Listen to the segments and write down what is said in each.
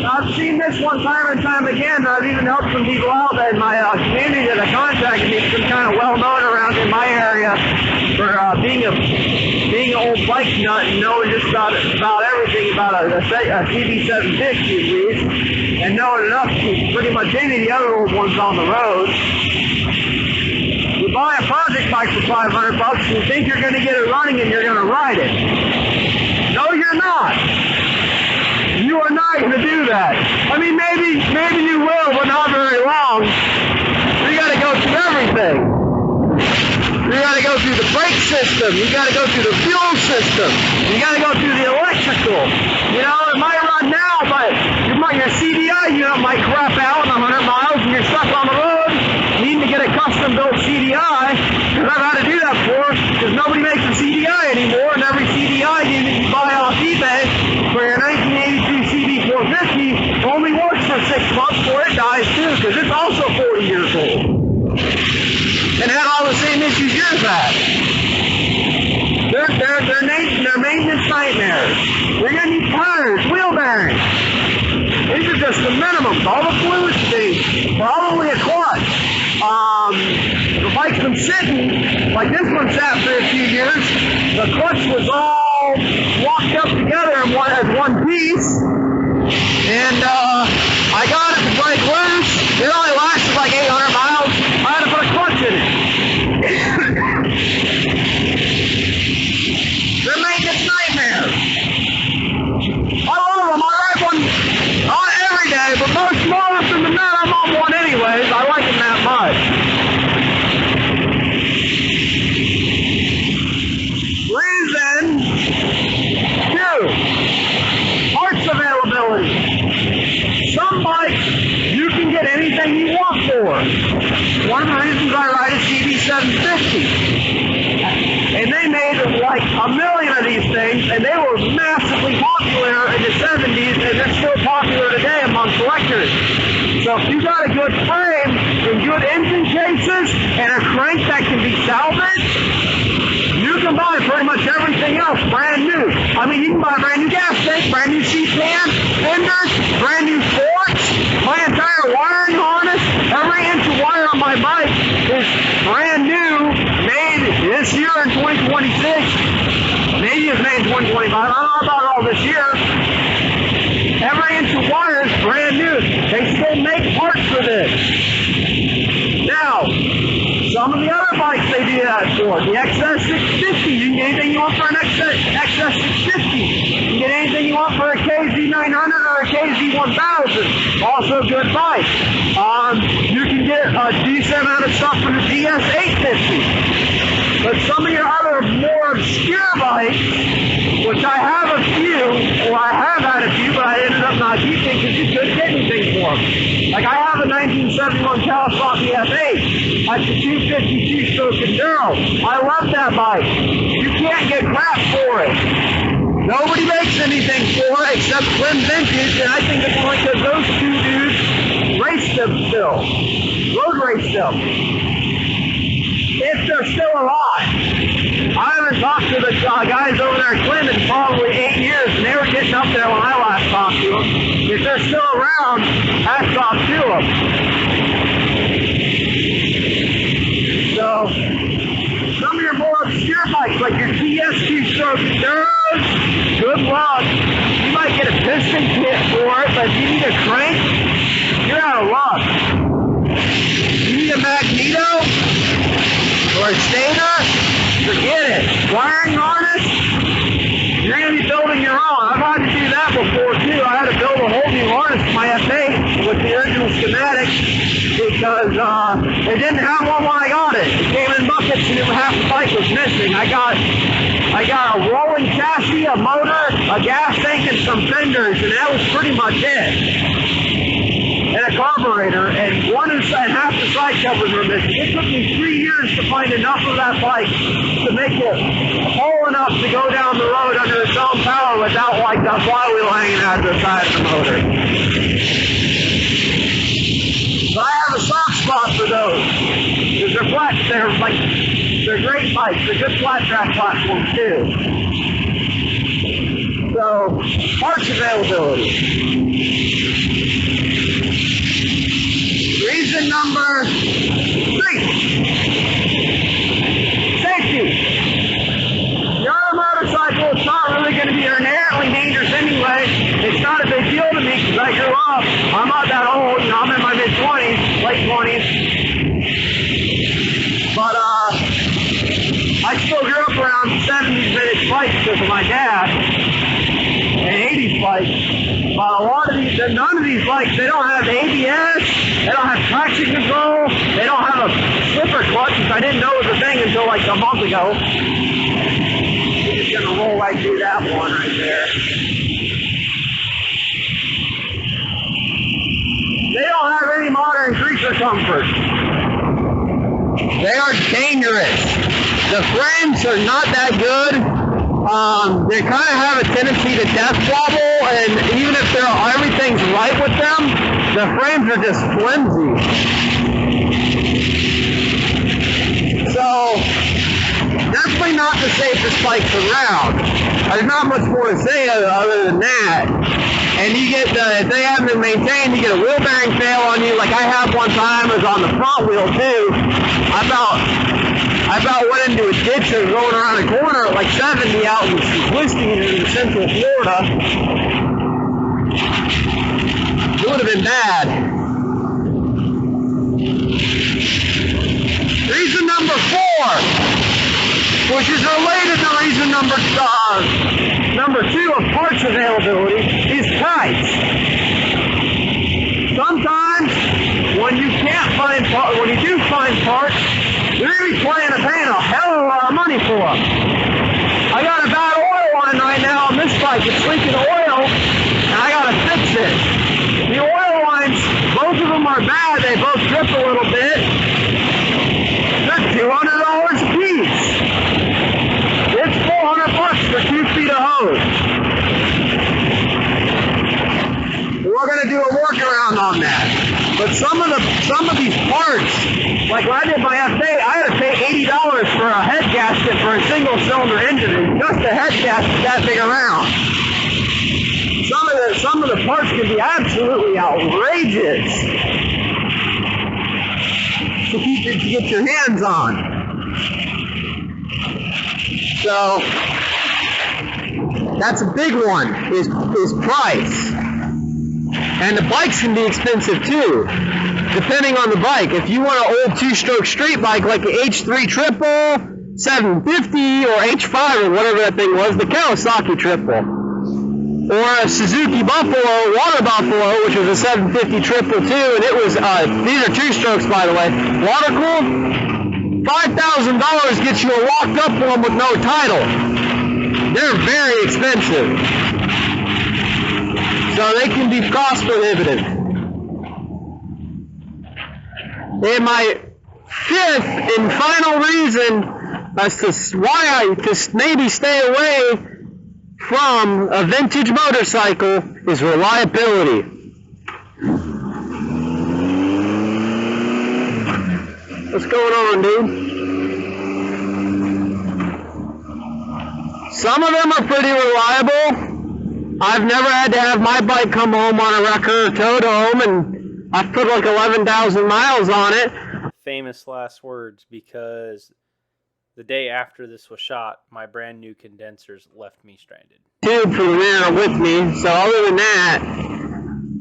I've seen this one time and time again. I've even helped some people out in my community that have contacted me. Some kind of well known around in my area for being an old bike nut and knowing just about everything about a CB750 at least, and knowing enough to pretty much any of the other old ones on the road. You buy a project bike for $500 and you think you're going to get it running and you're going to ride it. No, you're not. You are not going to do that. I mean, maybe you will, but not very long. You got to go through everything. You got to go through the brake system. You got to go through the fuel system. You got to go through the electrical. You know, it might run now, but your CDI unit might crap out in 100 miles and you're stuck on the road. You need to get a custom-built CDI, because I've had to do that before, because nobody makes a CDI anymore, and every CDI unit you buy off eBay for your 1982 CB450 only works for 6 months before it dies too, because it's also 40 years old. And had all the same issues yours had. They're maintenance nightmares. You're going to need tires, wheel bearings. These are just the minimums. All the fluid things, probably a clutch. The bike's been sitting, like this one sat for a few years. The clutch was all locked up together as one piece. And I got it to break loose. It only lasted like 800 miles. I had to put a clutch in it. They're maintenance nightmares. I love them. I ride one not every day, but more often than not, I'm on one anyways. I like them that much. Reason 2, parts availability. Some bikes you can get anything you want for. One of the reasons I ride a CB750. And they made like a million of these things, and they were massively popular in the 70s, and they're still popular today among collectors. So if you got a good frame and good engine cases and a crank that can be salvaged, you can buy pretty much everything else brand new. I mean, you can buy a brand new gas tank, brand new C-pan, fenders, brand new forks, my entire wiring harness, every inch of wire on my bike is brand new, made this year in 2026. Maybe it's made in 2025. I don't know about all this year. Every inch of wire is brand new. They still make parts for this. Now, some of the other bikes they do that for. The XS650, you can get anything you want for an XS650. You can get anything you want for a KZ900 or a KZ1000. Also a good bike. You can get a decent amount of stuff for the GS850. But some of your other more obscure bikes, which I have a few, or I have had a few, but I ended up not keeping because you couldn't get anything for them. Like I have a 1971 Kawasaki F8. That's a 252-stroke Enduro. I love that bike. You can't get crap for it. Nobody makes anything for it except Slim Vintage, and I think it's only because those two dudes race them still. Road race them. If they're still alive. I haven't talked to the guys over there at Clinton in probably 8 years, and they were getting up there when I last talked to them. If they're still around, hats off to them. So, some of your more obscure bikes, like your TS2-stroke Enduros, good luck. You might get a piston kit for it, but if you need a crank, you're out of luck. You need a magneto? Or a stator, forget it. Wiring harness, you're going to be building your own. I've had to do that before too. I had to build a whole new harness for my F8 with the original schematic because they didn't have one when I got it. It came in buckets and half the bike was missing. I got a rolling chassis, a motor, a gas tank, and some fenders, and that was pretty much it. And a carburetor, and half the side covers were missing. It took me 3 years to find enough of that bike to make it whole enough to go down the road under its own power without like the flywheel hanging out of the side of the motor. So I have a soft spot for those. Because they're great bikes. They're good flat track platforms too. So So, parts availability. Reason number 3. Safety. You're on a motorcycle, it's not really going to be inherently dangerous anyway. It's not a big deal to me because I grew up. I'm not that old, I'm in my mid-20s, late 20s. But I still grew up around 70s vintage bikes because of my dad, and 80s bikes. But a lot of these, none of these bikes, they don't have ABS, they don't have traction control, they don't have a slipper clutch, which I didn't know was a thing until like a month ago. We're just gonna roll right through that one right there. They don't have any modern creature comfort. They are dangerous. The frames are not that good. They kind of have a tendency to death wobble, and even if everything's right with them, the frames are just flimsy. So, definitely not the safest bikes around. There's not much more to say other than that. And you get if they haven't been maintained, you get a wheel bearing fail on you. Like I had one time, it was on the front wheel too. I about went into a ditch and was going around a corner at like 70 out in Simplicity in Central Florida. It would have been bad. Reason number 4, which is related to reason number 2 of parts availability, is price. Sometimes when you do find parts, you're going to be paying a hell of a lot of money for them. I got a bad oil line right now on this bike. It's leaking oil, and I got to fix it. The oil lines, both of them are bad. They both drip a little bit. They're $200 a piece. It's $400 for 2 feet of hose. We're going to do a workaround on that. But some of these parts, like when I did my F8, I had to pay $80 for a head gasket for a single cylinder engine, and just the head gasket that big around. Some of the parts can be absolutely outrageous to get your hands on. So that's a big one, is price. And the bikes can be expensive too, depending on the bike. If you want an old 2-stroke street bike like the H3 Triple, 750, or H5, or whatever that thing was, the Kawasaki Triple, or a Suzuki Buffalo, Water Buffalo, which was a 750 Triple too, and it was, these are 2-strokes by the way, water cooled, $5,000 gets you a locked up one with no title. They're very expensive. So they can be cost prohibitive. And my 5th and final reason as to why I just maybe stay away from a vintage motorcycle is reliability. What's going on, dude? Some of them are pretty reliable. I've never had to have my bike come home on a wrecker or towed home, and I've put like 11,000 miles on it. Famous last words, because the day after this was shot, my brand new condensers left me stranded. Tube for the rear with me, so other than that,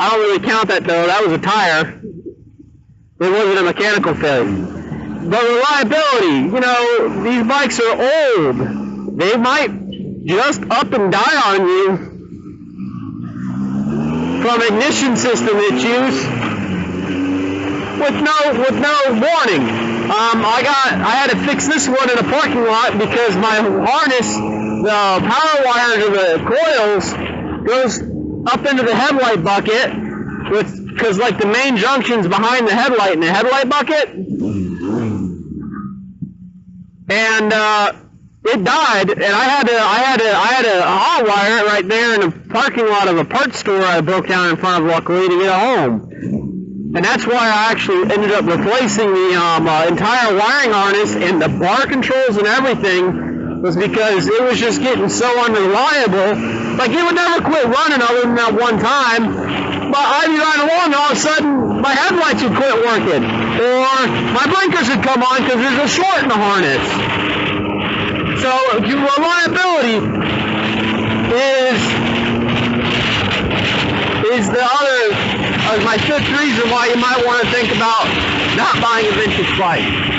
I don't really count that though. That was a tire. It wasn't a mechanical failure. But reliability, these bikes are old. They might just up and die on you from ignition system issues with no warning. I had to fix this one in a parking lot because my harness, the power wire to the coils, goes up into the headlight bucket because like the main junction's behind the headlight in the headlight bucket, and it died, and I had to hot wire it right there in the parking lot of a parts store I broke down in front of, luckily, to get home. And that's why I actually ended up replacing the entire wiring harness and the bar controls and everything was because it was just getting so unreliable. Like, it would never quit running other than that one time. But I'd be riding along and all of a sudden my headlights would quit working. Or my blinkers would come on because there's a short in the harness. So reliability is the other, my fifth reason why you might want to think about not buying a vintage bike.